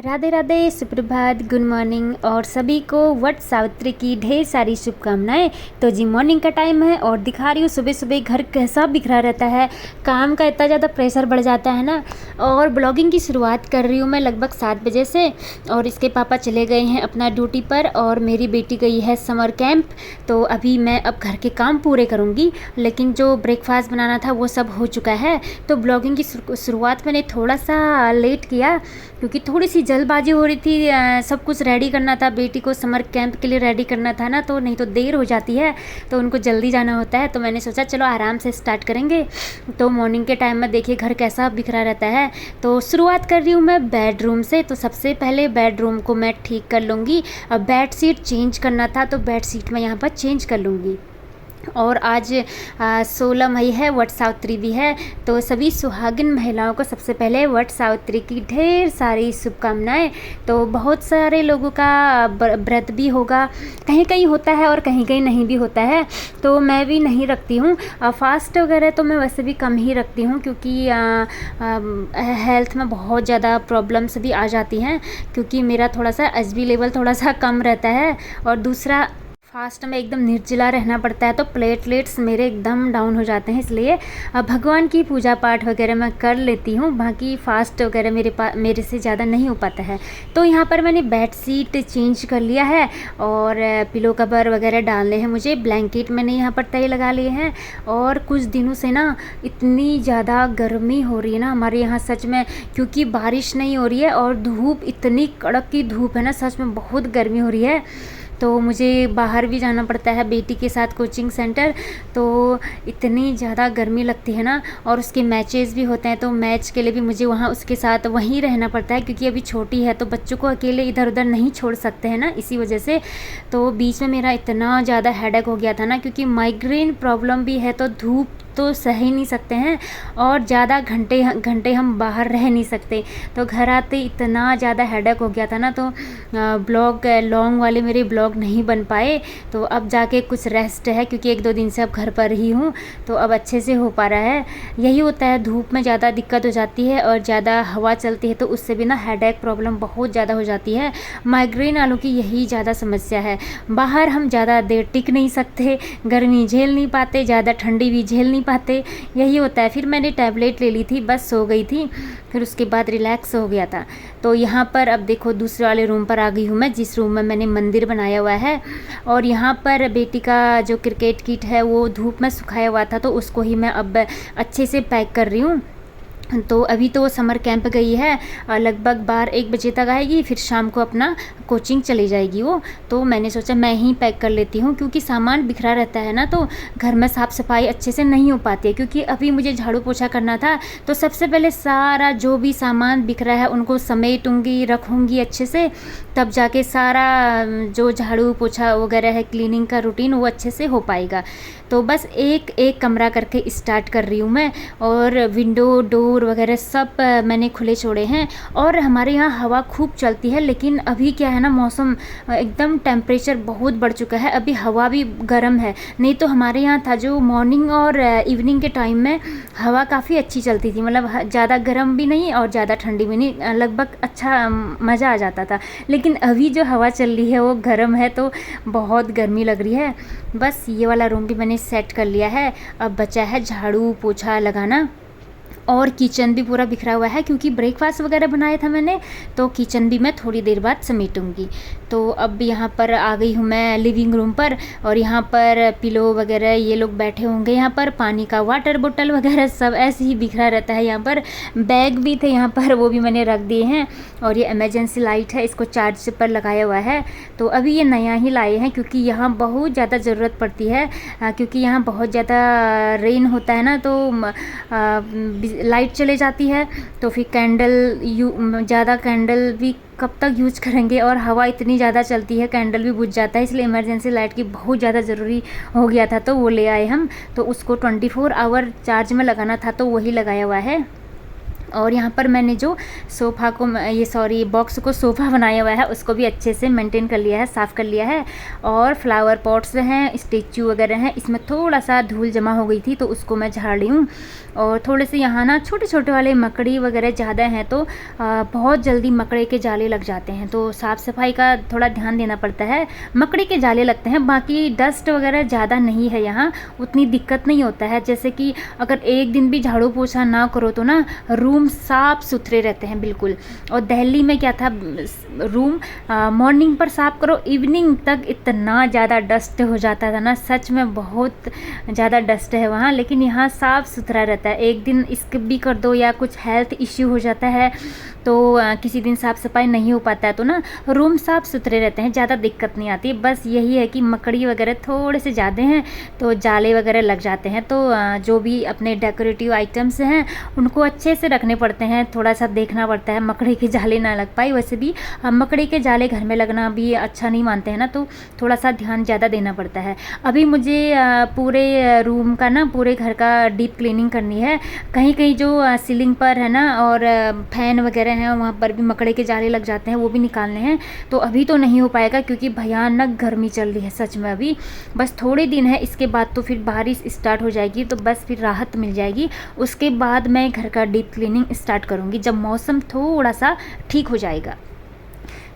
राधे राधे, सुप्रभात, good morning और सभी को वट सावित्री की ढेर सारी शुभकामनाएं। तो जी मॉर्निंग का टाइम है और दिखा रही हूँ सुबह सुबह घर कैसा बिखरा रहता है। काम का इतना ज़्यादा प्रेशर बढ़ जाता है ना। और ब्लॉगिंग की शुरुआत कर रही हूँ मैं लगभग 7 बजे से। और इसके पापा चले गए हैं अपना ड्यूटी पर और मेरी बेटी गई है समर कैंप। तो अभी मैं अब घर के काम पूरे करूँगी, लेकिन जो ब्रेकफास्ट बनाना था वो सब हो चुका है। तो ब्लॉगिंग की शुरुआत मैंने थोड़ा सा लेट किया क्योंकि थोड़ी सी जल्दबाजी हो रही थी। सब कुछ रेडी करना था, बेटी को समर कैंप के लिए रेडी करना था ना, तो नहीं तो देर हो जाती है, तो उनको जल्दी जाना होता है। तो मैंने सोचा चलो आराम से स्टार्ट करेंगे। तो मॉर्निंग के टाइम में देखिए घर कैसा बिखरा रहता है। तो शुरुआत कर रही हूँ मैं बेडरूम से। तो सबसे पहले बेडरूम को मैं ठीक कर लूँगी। अब बेड शीट चेंज करना था तो बेड शीट मैं यहाँ पर चेंज कर लूँगी। और आज 16 मई है, वट सावित्री भी है। तो सभी सुहागिन महिलाओं को सबसे पहले वट सावित्री की ढेर सारी शुभकामनाएं। तो बहुत सारे लोगों का व्रत भी होगा, कहीं कहीं होता है और कहीं कहीं नहीं भी होता है। तो मैं भी नहीं रखती हूँ फास्ट वगैरह, तो मैं वैसे भी कम ही रखती हूँ क्योंकि हेल्थ में बहुत ज़्यादा प्रॉब्लम्स भी आ जाती हैं, क्योंकि मेरा थोड़ा सा एचबी लेवल थोड़ा सा कम रहता है। और दूसरा फास्ट में एकदम निर्जला रहना पड़ता है, तो प्लेटलेट्स मेरे एकदम डाउन हो जाते हैं। इसलिए भगवान की पूजा पाठ वगैरह मैं कर लेती हूँ, बाकी फास्ट वगैरह मेरे से ज़्यादा नहीं हो पाता है। तो यहाँ पर मैंने बेड शीट चेंज कर लिया है और पिलो कवर वगैरह डालने हैं मुझे। ब्लैंकेट मैंने यहाँ पर तय लगा लिए हैं। और कुछ दिनों से ना इतनी ज़्यादा गर्मी हो रही है ना हमारे यहाँ, सच में, क्योंकि बारिश नहीं हो रही है और धूप इतनी कड़क की धूप है ना, सच में बहुत गर्मी हो रही है। तो मुझे बाहर भी जाना पड़ता है बेटी के साथ कोचिंग सेंटर। तो इतनी ज़्यादा गर्मी लगती है ना, और उसके मैचेस भी होते हैं, तो मैच के लिए भी मुझे वहाँ उसके साथ वहीं रहना पड़ता है, क्योंकि अभी छोटी है तो बच्चों को अकेले इधर उधर नहीं छोड़ सकते हैं ना, इसी वजह से। तो बीच में मेरा इतना ज़्यादा हेडेक हो गया था ना, क्योंकि माइग्रेन प्रॉब्लम भी है, तो धूप तो सह ही नहीं सकते हैं और ज़्यादा घंटे घंटे हम बाहर रह नहीं सकते। तो घर आते इतना ज़्यादा हेडेक हो गया था ना, तो ब्लॉग लॉन्ग वाले मेरे ब्लॉग नहीं बन पाए। तो अब जाके कुछ रेस्ट है, क्योंकि 1-2 दिन से अब घर पर ही हूँ, तो अब अच्छे से हो पा रहा है। यही होता है, धूप में ज़्यादा दिक्कत हो जाती है और ज़्यादा हवा चलती है, तो उससे भी ना हेडेक प्रॉब्लम बहुत ज़्यादा हो जाती है। माइग्रेन वालों की यही ज़्यादा समस्या है। बाहर हम ज़्यादा देर टिक नहीं सकते, गर्मी झेल नहीं पाते, ज़्यादा ठंडी भी झेल नहीं पाते, यही होता है। फिर मैंने टैबलेट ले ली थी, बस सो गई थी, फिर उसके बाद रिलैक्स हो गया था। तो यहाँ पर अब देखो दूसरे वाले रूम पर आ गई हूँ मैं, जिस रूम में मैंने मंदिर बनाया हुआ है। और यहाँ पर बेटी का जो क्रिकेट किट है वो धूप में सुखाया हुआ था, तो उसको ही मैं अब अच्छे से पैक कर रही हूँ। तो अभी तो वो समर कैंप गई है, लगभग 12-1 बजे तक आएगी, फिर शाम को अपना कोचिंग चली जाएगी वो। तो मैंने सोचा मैं ही पैक कर लेती हूँ, क्योंकि सामान बिखरा रहता है ना, तो घर में साफ़ सफाई अच्छे से नहीं हो पाती है। क्योंकि अभी मुझे झाड़ू पोछा करना था, तो सबसे पहले सारा जो भी सामान बिखरा है उनको समेटूँगी, रखूँगी अच्छे से, तब जाके सारा जो झाड़ू पोछा वगैरह है, क्लीनिंग का रूटीन, वो अच्छे से हो पाएगा। तो बस एक एक कमरा करके स्टार्ट कर रही हूँ मैं। और विंडो डोर वगैरह सब मैंने खुले छोड़े हैं। और हमारे यहाँ हवा खूब चलती है, लेकिन अभी क्या है ना, मौसम एकदम टेम्परेचर बहुत बढ़ चुका है, अभी हवा भी गर्म है। नहीं तो हमारे यहाँ था जो मॉर्निंग और इवनिंग के टाइम में हवा काफ़ी अच्छी चलती थी, मतलब ज़्यादा गर्म भी नहीं और ज़्यादा ठंडी भी नहीं, लगभग अच्छा मज़ा आ जाता था। लेकिन अभी जो हवा चल रही है वो गर्म है, तो बहुत गर्मी लग रही है। बस ये वाला रूम भी मैंने सेट कर लिया है, अब बचा है झाड़ू पोछा लगाना। और किचन भी पूरा बिखरा हुआ है, क्योंकि ब्रेकफास्ट वगैरह बनाया था मैंने, तो किचन भी मैं थोड़ी देर बाद समेटूंगी। तो अब यहाँ पर आ गई हूँ मैं लिविंग रूम पर, और यहाँ पर पिलो वगैरह ये लोग बैठे होंगे। यहाँ पर पानी का वाटर बोतल वगैरह सब ऐसे ही बिखरा रहता है। यहाँ पर बैग भी थे यहाँ पर, वो भी मैंने रख दिए हैं। और ये इमरजेंसी लाइट है, इसको चार्ज पर लगाया हुआ है। तो अभी ये नया ही लाए हैं, क्योंकि यहाँ बहुत ज़्यादा ज़रूरत पड़ती है, क्योंकि यहाँ बहुत ज़्यादा रेन होता है ना, तो लाइट चले जाती है। तो फिर ज़्यादा कैंडल भी कब तक यूज करेंगे, और हवा इतनी ज़्यादा चलती है कैंडल भी बुझ जाता है, इसलिए इमरजेंसी लाइट की बहुत ज़्यादा ज़रूरी हो गया था, तो वो ले आए हम। तो उसको 24 आवर चार्ज में लगाना था, तो वही लगाया हुआ है। और यहाँ पर मैंने जो सोफ़ा को बॉक्स को सोफ़ा बनाया हुआ है उसको भी अच्छे से मेंटेन कर लिया है, साफ़ कर लिया है। और फ्लावर पॉट्स हैं, स्टैचू वगैरह हैं, इसमें थोड़ा सा धूल जमा हो गई थी तो उसको मैं झाड़ रही हूँ। और थोड़े से यहाँ ना छोटे छोटे वाले मकड़ी वगैरह ज़्यादा हैं तो बहुत जल्दी मकड़े के जाले लग जाते हैं, तो साफ़ सफाई का थोड़ा ध्यान देना पड़ता है। मकड़ी के जाले लगते हैं, बाकी डस्ट वगैरह ज़्यादा नहीं है, यहाँ उतनी दिक्कत नहीं होता है। जैसे कि अगर एक दिन भी झाड़ू पोछा ना करो तो ना रूम साफ़ सुथरे रहते हैं बिल्कुल। और दिल्ली में क्या था, रूम मॉर्निंग पर साफ़ करो, इवनिंग तक इतना ज़्यादा डस्ट हो जाता था ना, सच में बहुत ज़्यादा डस्ट है वहाँ। लेकिन यहाँ साफ़ सुथरा रहता है। एक दिन स्किप भी कर दो या कुछ हेल्थ इश्यू हो जाता है तो किसी दिन साफ़ सफाई नहीं हो पाता है तो ना रूम साफ़ सुथरे रहते हैं, ज़्यादा दिक्कत नहीं आती। बस यही है कि मकड़ी वगैरह थोड़े से ज़्यादा हैं तो जाले वगैरह लग जाते हैं। तो जो भी अपने डेकोरेटिव आइटम्स हैं उनको अच्छे से रखने पड़ते हैं, थोड़ा सा देखना पड़ता है मकड़ी के जाले ना लग पाए। वैसे भी मकड़ी के जाले घर में लगना भी अच्छा नहीं मानते हैं ना, तो थोड़ा सा ध्यान ज़्यादा देना पड़ता है। अभी मुझे पूरे रूम का ना, पूरे घर का डीप क्लीनिंग करनी है। कहीं कहीं जो सीलिंग पर है ना और फैन वगैरह हैं वहाँ पर भी मकड़े के जाले लग जाते हैं, वो भी निकालने हैं। तो अभी तो नहीं हो पाएगा क्योंकि भयानक गर्मी चल रही है सच में। अभी बस थोड़े दिन है, इसके बाद तो फिर बारिश स्टार्ट हो जाएगी तो बस फिर राहत मिल जाएगी। उसके बाद मैं घर का डीप क्लीनिंग स्टार्ट करूँगी जब मौसम थोड़ा सा ठीक हो जाएगा।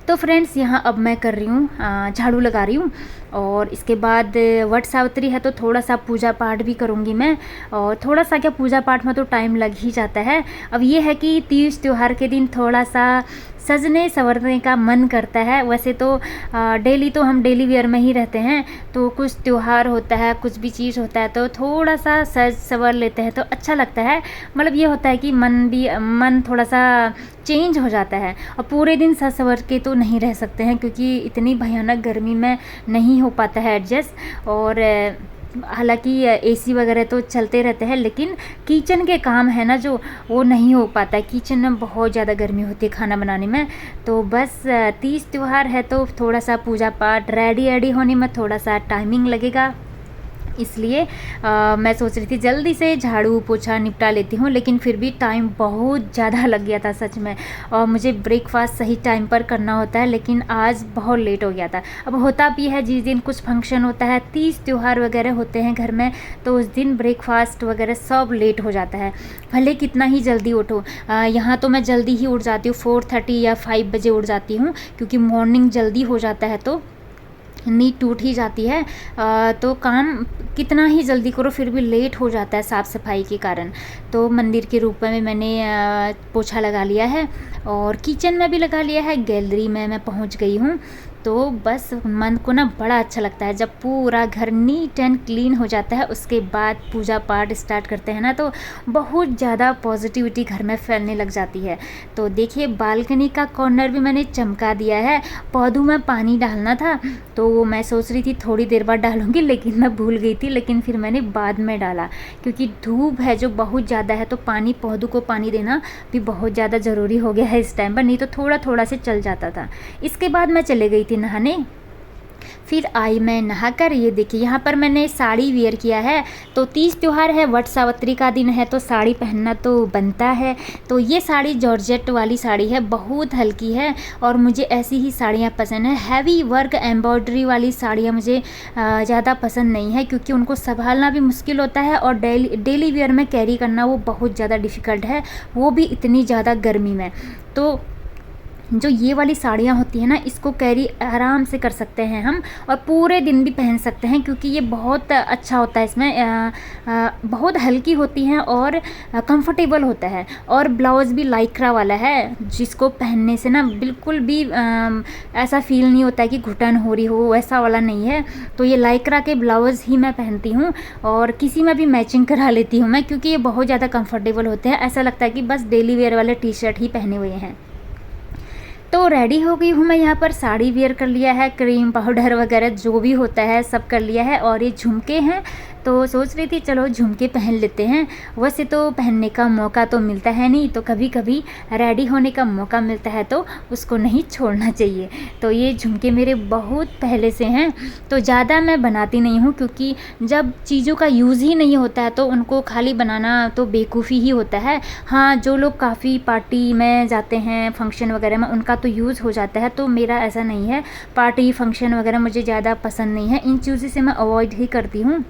तो फ्रेंड्स यहाँ अब मैं कर रही हूँ, झाड़ू लगा रही हूँ। और इसके बाद वट सावित्री है तो थोड़ा सा पूजा पाठ भी करूँगी मैं। और थोड़ा सा क्या, पूजा पाठ में तो टाइम लग ही जाता है। अब ये है कि तीज त्यौहार के दिन थोड़ा सा सजने संवरने का मन करता है। वैसे तो डेली तो हम डेली वेयर में ही रहते हैं, तो कुछ त्यौहार होता है, कुछ भी चीज़ होता है तो थोड़ा सा सज संवर लेते हैं तो अच्छा लगता है। मतलब ये होता है कि मन थोड़ा सा चेंज हो जाता है। और पूरे दिन सज संवर के तो नहीं रह सकते हैं क्योंकि इतनी भयानक गर्मी में नहीं हो पाता है एडजस्ट। और हालांकि एसी वगैरह तो चलते रहते हैं लेकिन किचन के काम है ना जो, वो नहीं हो पाता है। किचन में बहुत ज़्यादा गर्मी होती है खाना बनाने में। तो बस तीज त्यौहार है तो थोड़ा सा पूजा पाठ रेडी होने में थोड़ा सा टाइमिंग लगेगा, इसलिए मैं सोच रही थी जल्दी से झाड़ू पोछा निपटा लेती हूँ। लेकिन फिर भी टाइम बहुत ज़्यादा लग गया था सच में। और मुझे ब्रेकफास्ट सही टाइम पर करना होता है लेकिन आज बहुत लेट हो गया था। अब होता भी है जिस दिन कुछ फंक्शन होता है, तीज त्यौहार वगैरह होते हैं घर में, तो उस दिन ब्रेकफास्ट वगैरह सब लेट हो जाता है, भले कितना ही जल्दी उठो। यहाँ तो मैं जल्दी ही उठ जाती हूँ, 4:30 या 5 बजे उठ जाती हूँ क्योंकि मॉर्निंग जल्दी हो जाता है तो नींद टूट ही जाती है। तो काम कितना ही जल्दी करो फिर भी लेट हो जाता है साफ़ सफाई के कारण। तो मंदिर के रूप में मैंने पोछा लगा लिया है और किचन में भी लगा लिया है, गैलरी में मैं पहुंच गई हूँ। तो बस मन को ना बड़ा अच्छा लगता है जब पूरा घर नीट एंड क्लीन हो जाता है। उसके बाद पूजा पाठ स्टार्ट करते हैं ना तो बहुत ज़्यादा पॉजिटिविटी घर में फैलने लग जाती है। तो देखिए बालकनी का कॉर्नर भी मैंने चमका दिया है। पौधों में पानी डालना था तो मैं सोच रही थी थोड़ी देर बाद डालूंगी लेकिन मैं भूल गई थी, लेकिन फिर मैंने बाद में डाला क्योंकि धूप है जो बहुत ज़्यादा है तो पौधों को पानी देना भी बहुत ज़्यादा ज़रूरी हो गया है इस टाइम पर, नहीं तो थोड़ा थोड़ा से चल जाता था। इसके बाद मैं चले गई थी नहाने। फिर आई मैं नहाकर, ये देखिए यहाँ पर मैंने साड़ी वेयर किया है। तो तीज त्यौहार है, वट सावित्री का दिन है तो साड़ी पहनना तो बनता है। तो ये साड़ी जॉर्जेट वाली साड़ी है, बहुत हल्की है और मुझे ऐसी ही साड़ियाँ पसंद है। हैवी वर्क एम्ब्रॉयडरी वाली साड़ियाँ मुझे ज़्यादा पसंद नहीं है क्योंकि उनको संभालना भी मुश्किल होता है और डेली वेयर में कैरी करना वो बहुत ज़्यादा डिफ़िकल्ट है, वो भी इतनी ज़्यादा गर्मी में। तो जो ये वाली साड़ियाँ होती हैं ना, इसको कैरी आराम से कर सकते हैं हम और पूरे दिन भी पहन सकते हैं क्योंकि ये बहुत अच्छा होता है। इसमें बहुत हल्की होती हैं और कंफर्टेबल होता है। और ब्लाउज़ भी लाइक्रा वाला है जिसको पहनने से ना बिल्कुल भी ऐसा फील नहीं होता है कि घुटन हो रही हो, वैसा वाला नहीं है। तो ये लाइक्रा के ब्लाउज़ ही मैं पहनती हूँ और किसी में भी मैचिंग करा लेती हूँ मैं क्योंकि ये बहुत ज़्यादा कंफर्टेबल होते हैं। ऐसा लगता है कि बस डेली वेयर वाले टी शर्ट ही पहने हुए हैं। तो रेडी हो गई हूँ मैं, यहाँ पर साड़ी वेयर कर लिया है, क्रीम पाउडर वगैरह जो भी होता है सब कर लिया है। और ये झुमके हैं तो सोच रही थी चलो झुमके पहन लेते हैं। वैसे तो पहनने का मौका तो मिलता है नहीं, तो कभी कभी रेडी होने का मौका मिलता है तो उसको नहीं छोड़ना चाहिए। तो ये झुमके मेरे बहुत पहले से हैं, तो ज़्यादा मैं बनाती नहीं हूँ, क्योंकि जब चीज़ों का यूज़ ही नहीं होता है तो उनको खाली बनाना तो बेवकूफ़ी ही होता है। हाँ, जो लोग काफ़ी पार्टी में जाते हैं, फंक्शन वगैरह में, उनका तो यूज़ हो जाता है, तो मेरा ऐसा नहीं है। पार्टी फंक्शन वगैरह मुझे ज़्यादा पसंद नहीं है, इन चीज़ों से मैं अवॉइड ही करती हूँ।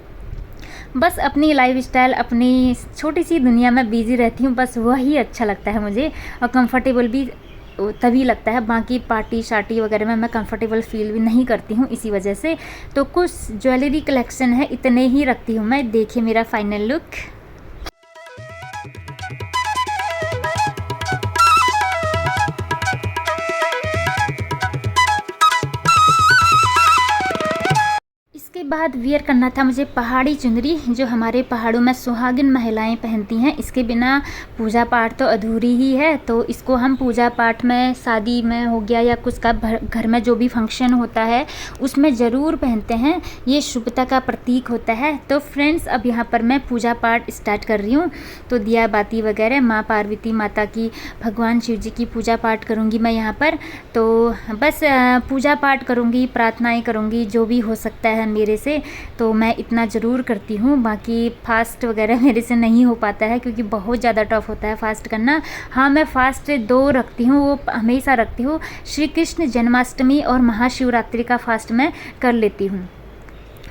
बस अपनी लाइफस्टाइल, अपनी छोटी सी दुनिया में बिज़ी रहती हूँ, बस वही अच्छा लगता है मुझे, और कंफर्टेबल भी तभी लगता है। बाकी पार्टी शार्टी वगैरह में मैं कंफर्टेबल फील भी नहीं करती हूँ इसी वजह से। तो कुछ ज्वेलरी कलेक्शन है, इतने ही रखती हूँ मैं। देखिए मेरा फाइनल लुक। इसके बाद वियर करना था मुझे पहाड़ी चुनरी, जो हमारे पहाड़ों में सुहागिन महिलाएं पहनती हैं। इसके बिना पूजा पाठ तो अधूरी ही है, तो इसको हम पूजा पाठ में, शादी में हो गया या कुछ का घर में जो भी फंक्शन होता है उसमें ज़रूर पहनते हैं। ये शुभता का प्रतीक होता है। तो फ्रेंड्स, अब यहाँ पर मैं पूजा पाठ स्टार्ट कर रही हूँ। तो दिया बाती वगैरह, माँ पार्वती माता की, भगवान शिव जी की पूजा पाठ करूँगी मैं यहाँ पर। तो बस पूजा पाठ करूँगी, प्रार्थनाएँ करूँगी, जो भी हो सकता है मेरे से, तो मैं इतना ज़रूर करती हूँ। बाकी फास्ट वगैरह मेरे से नहीं हो पाता है, क्योंकि बहुत ज़्यादा टफ होता है फास्ट करना। हाँ, मैं फास्ट 2 रखती हूँ, वो हमेशा रखती हूँ। श्री कृष्ण जन्माष्टमी और महाशिवरात्रि का फास्ट मैं कर लेती हूँ,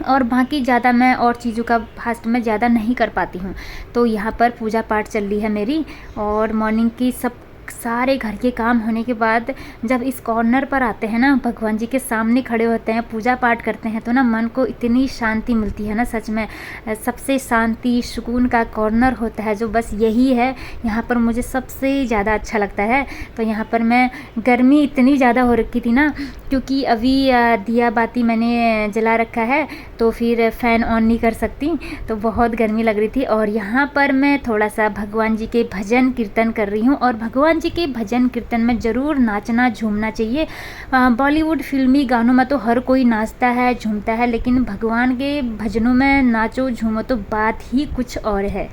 और बाकी ज़्यादा मैं और चीज़ों का फास्ट में ज़्यादा नहीं कर पाती हूँ। तो यहाँ पर पूजा पाठ चल रही है मेरी, और मॉर्निंग की सब सारे घर के काम होने के बाद जब इस कॉर्नर पर आते हैं ना, भगवान जी के सामने खड़े होते हैं, पूजा पाठ करते हैं, तो ना मन को इतनी शांति मिलती है ना, सच में। सबसे शांति सुकून का कॉर्नर होता है जो, बस यही है। यहाँ पर मुझे सबसे ज़्यादा अच्छा लगता है। तो यहाँ पर मैं, गर्मी इतनी ज़्यादा हो रखी थी ना, क्योंकि अभी दिया बाती मैंने जला रखा है, तो फिर फ़ैन ऑन नहीं कर सकती, तो बहुत गर्मी लग रही थी। और यहाँ पर मैं थोड़ा सा भगवान जी के भजन कीर्तन कर रही हूँ, और भगवान जी के भजन कीर्तन में ज़रूर नाचना झूमना चाहिए। बॉलीवुड फिल्मी गानों में तो हर कोई नाचता है, झूमता है, लेकिन भगवान के भजनों में नाचो झूमो तो बात ही कुछ और है।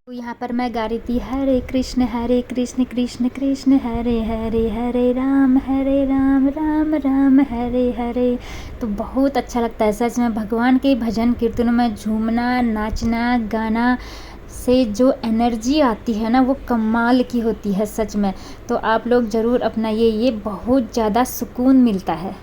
तो यहाँ पर मैं गा रही थी, हरे कृष्ण कृष्ण कृष्ण हरे हरे, हरे राम राम राम हरे हरे। तो बहुत अच्छा लगता है सच में, भगवान के भजन कीर्तनों में झूमना, नाचना, गाना से जो एनर्जी आती है ना, वो कमाल की होती है सच में। तो आप लोग ज़रूर अपनाइए, ये बहुत ज़्यादा सुकून मिलता है।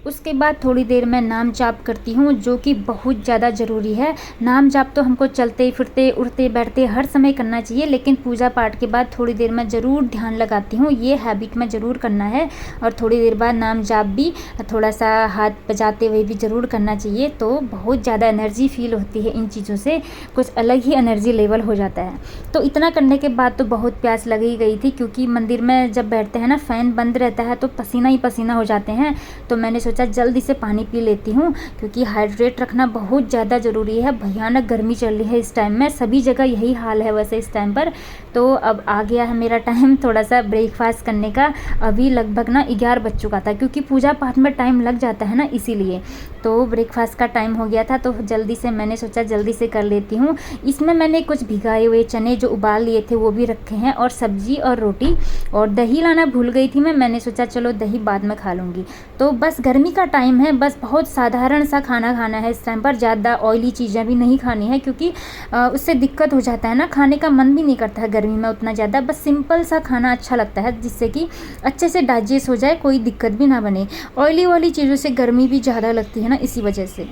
उसके बाद थोड़ी देर मैं नाम जाप करती हूँ, जो कि बहुत ज़्यादा ज़रूरी है। नाम जाप तो हमको चलते फिरते उठते बैठते हर समय करना चाहिए, लेकिन पूजा पाठ के बाद थोड़ी देर मैं ज़रूर ध्यान लगाती हूँ, ये हैबिट में ज़रूर करना है। और थोड़ी देर बाद नाम जाप भी थोड़ा सा हाथ बजाते हुए भी ज़रूर करना चाहिए। तो बहुत ज़्यादा एनर्जी फील होती है इन चीज़ों से, कुछ अलग ही एनर्जी लेवल हो जाता है। तो इतना करने के बाद तो बहुत प्यास लगी गई थी, क्योंकि मंदिर में जब बैठते हैं ना, फ़ैन बंद रहता है तो पसीना ही पसीना हो जाते हैं। तो मैंने सोचा जल्दी से पानी पी लेती हूँ, क्योंकि हाइड्रेट रखना बहुत ज़्यादा ज़रूरी है। भयानक गर्मी चल रही है इस टाइम में, सभी जगह यही हाल है वैसे इस टाइम पर। तो अब आ गया है मेरा टाइम थोड़ा सा ब्रेकफास्ट करने का। अभी लगभग ना 11 बज चुका था, क्योंकि पूजा पाठ में टाइम लग जाता है ना, इसीलिए। तो ब्रेकफास्ट का टाइम हो गया था, तो जल्दी से मैंने सोचा जल्दी से कर लेती हूँ। इसमें मैंने कुछ भिगाए हुए चने जो उबाल लिए थे वो भी रखे हैं, और सब्जी और रोटी, और दही लाना भूल गई थी मैंने सोचा चलो दही बाद में खा लूँगी। तो बस गर्मी का टाइम है, बस बहुत साधारण सा खाना खाना है इस टाइम पर। ज़्यादा ऑयली चीज़ें भी नहीं खानी है, क्योंकि उससे दिक्कत हो जाता है ना, खाने का मन भी नहीं करता है गर्मी में उतना ज़्यादा। बस सिंपल सा खाना अच्छा लगता है, जिससे कि अच्छे से डाइजेस्ट हो जाए, कोई दिक्कत भी ना बने। ऑयली वाली चीज़ों से गर्मी भी ज़्यादा लगती है ना, इसी वजह से।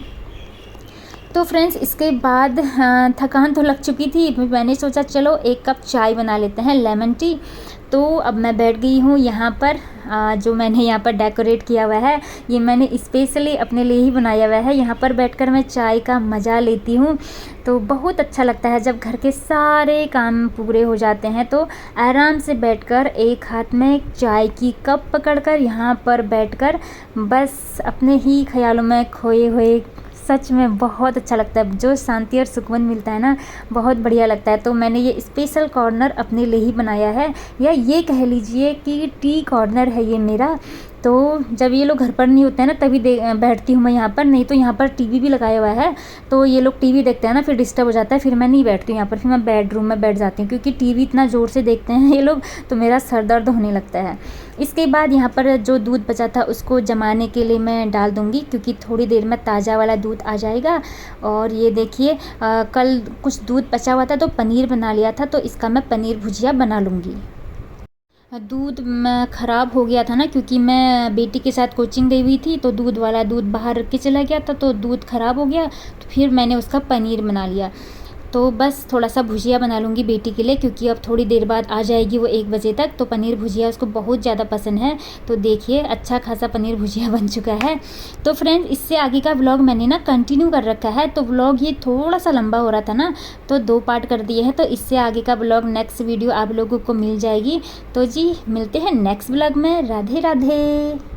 तो फ्रेंड्स, इसके बाद थकान तो लग चुकी थी, मैंने सोचा चलो 1 कप चाय बना लेते हैं, लेमन टी। तो अब मैं बैठ गई हूँ यहाँ पर। जो मैंने यहाँ पर डेकोरेट किया हुआ है, ये मैंने स्पेशली अपने लिए ही बनाया हुआ है। यहाँ पर बैठकर मैं चाय का मज़ा लेती हूँ, तो बहुत अच्छा लगता है जब घर के सारे काम पूरे हो जाते हैं, तो आराम से बैठकर एक हाथ में चाय की कप पकड़कर यहाँ पर बैठकर बस अपने ही ख्यालों में खोए हुए, सच में बहुत अच्छा लगता है। जो शांति और सुकून मिलता है ना, बहुत बढ़िया लगता है। तो मैंने ये स्पेशल कॉर्नर अपने लिए ही बनाया है, या ये कह लीजिए कि टी कॉर्नर है ये मेरा। तो जब ये लोग घर पर नहीं होते हैं ना तभी बैठती हूँ मैं यहाँ पर, नहीं तो यहाँ पर टीवी भी लगाया हुआ है, तो ये लोग टीवी देखते हैं ना, फिर डिस्टर्ब हो जाता है, फिर मैं नहीं बैठती हूँ यहाँ पर, फिर मैं बेडरूम में बैठ जाती हूँ, क्योंकि टीवी इतना ज़ोर से देखते हैं ये लोग तो मेरा सर दर्द होने लगता है। इसके बाद यहाँ पर जो दूध बचा था उसको जमाने के लिए मैं डाल दूँगी, क्योंकि थोड़ी देर में ताज़ा वाला दूध आ जाएगा। और ये देखिए कल कुछ दूध बचा हुआ था तो पनीर बना लिया था, तो इसका मैं पनीर भुजिया बना लूँगी। दूध ख़राब हो गया था ना, क्योंकि मैं बेटी के साथ कोचिंग गई हुई थी, तो दूध वाला दूध बाहर रख के चला गया था, तो दूध ख़राब हो गया, तो फिर मैंने उसका पनीर बना लिया। तो बस थोड़ा सा भुजिया बना लूँगी बेटी के लिए, क्योंकि अब थोड़ी देर बाद आ जाएगी वो 1 बजे तक, तो पनीर भुजिया उसको बहुत ज़्यादा पसंद है। तो देखिए अच्छा खासा पनीर भुजिया बन चुका है। तो फ्रेंड्स इससे आगे का व्लॉग मैंने ना कंटिन्यू कर रखा है, तो व्लॉग ये थोड़ा सा लंबा हो रहा था ना, तो 2 पार्ट कर दिए हैं, तो इससे आगे का व्लॉग नेक्स्ट वीडियो आप लोगों को मिल जाएगी। तो जी मिलते हैं नेक्स्ट व्लॉग में। राधे राधे।